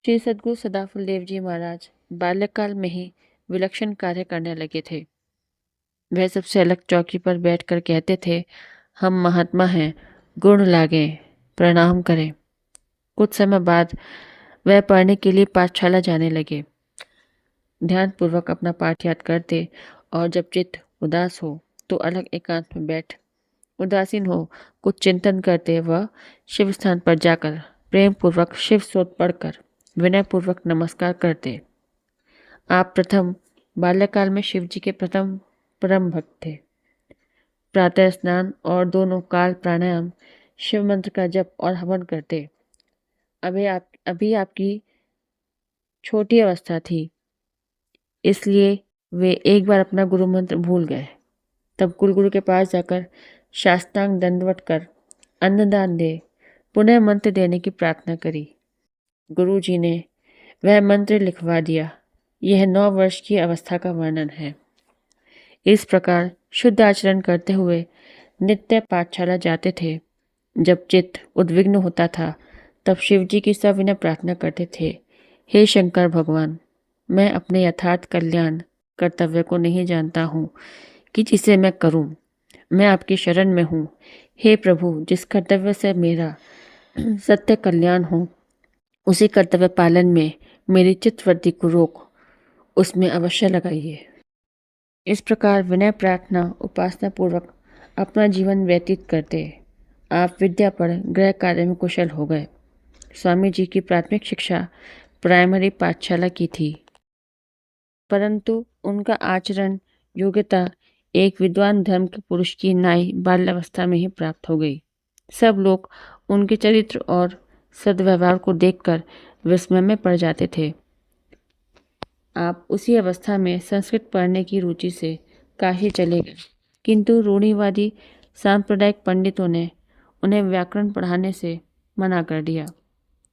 श्री सद्गुरु सदाफुल देव जी महाराज बाल्यकाल में ही विलक्षण कार्य करने लगे थे। वह सबसे अलग चौकी पर बैठकर कहते थे, हम महात्मा हैं, गुण लागें, प्रणाम करें। कुछ समय बाद वह पढ़ने के लिए पाठशाला जाने लगे। ध्यानपूर्वक अपना पाठ याद करते और जब चित्त उदास हो तो अलग एकांत में बैठ उदासीन हो कुछ चिंतन करते व शिव स्थान पर जाकर प्रेम पूर्वक शिव स्तोत्र पढ़कर विनय पूर्वक नमस्कार करते। आप प्रथम बाल्यकाल में शिव जी के प्रथम परम भक्त थे। प्रातः स्नान और दोनों काल प्राणायाम, शिव मंत्र का जप और हवन करते। अभी आपकी छोटी अवस्था थी, इसलिए वे एक बार अपना गुरु मंत्र भूल गए। तब कुलगुरु के पास जाकर शास्त्रांग दंडवत कर अन्नदान दे पुनः मंत्र देने की प्रार्थना करी। गुरु जी ने वह मंत्र लिखवा दिया। यह 9 वर्ष की अवस्था का वर्णन है। इस प्रकार शुद्ध आचरण करते हुए नित्य पाठशाला जाते थे। जब चित्त उद्विग्न होता था तब शिव जी की सविनय प्रार्थना करते थे, हे शंकर भगवान, मैं अपने यथार्थ कल्याण कर्तव्य को नहीं जानता हूँ कि जिसे मैं करूँ। मैं आपकी शरण में हूँ। हे प्रभु, जिस कर्तव्य से मेरा सत्य कल्याण हो उसी कर्तव्य पालन में मेरी चित्तवृत्ति को रोक उसमें अवश्य लगाइए। इस प्रकार विनय प्रार्थना उपासना पूर्वक अपना जीवन व्यतीत करते आप विद्या पर गृह कार्य में कुशल हो गए। स्वामी जी की प्राथमिक शिक्षा प्राइमरी पाठशाला की थी, परंतु उनका आचरण योग्यता एक विद्वान धर्म के पुरुष की नाई बाल्यावस्था में ही प्राप्त हो गई। सब लोग उनके चरित्र और सद्व्यवहार को देखकर विस्मय में पड़ जाते थे। आप उसी अवस्था में संस्कृत पढ़ने की रुचि से काशी चले गए, किंतु रूढ़िवादी सांप्रदायिक पंडितों ने उन्हें व्याकरण पढ़ाने से मना कर दिया।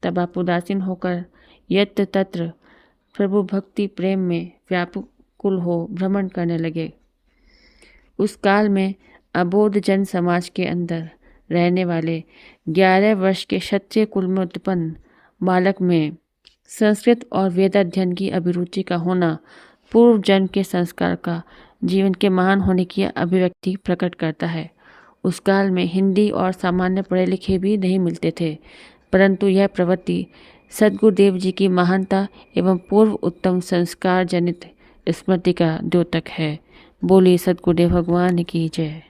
तब आप उदासीन होकर यत्र तत्र प्रभु भक्ति प्रेम में व्याकुल हो भ्रमण करने लगे। उस काल में अबोध जन समाज के अंदर रहने वाले 11 वर्ष के क्षत्रिय कुल में उत्पन्न बालक में संस्कृत और वेदाध्ययन की अभिरुचि का होना पूर्व जन्म के संस्कार का जीवन के महान होने की अभिव्यक्ति प्रकट करता है। उस काल में हिंदी और सामान्य पढ़े लिखे भी नहीं मिलते थे, परंतु यह प्रवृत्ति सद्गुरुदेव जी की महानता एवं पूर्व उत्तम संस्कार जनित स्मृति का द्योतक है। बोलिए सद्गुरुदेव भगवान की जय।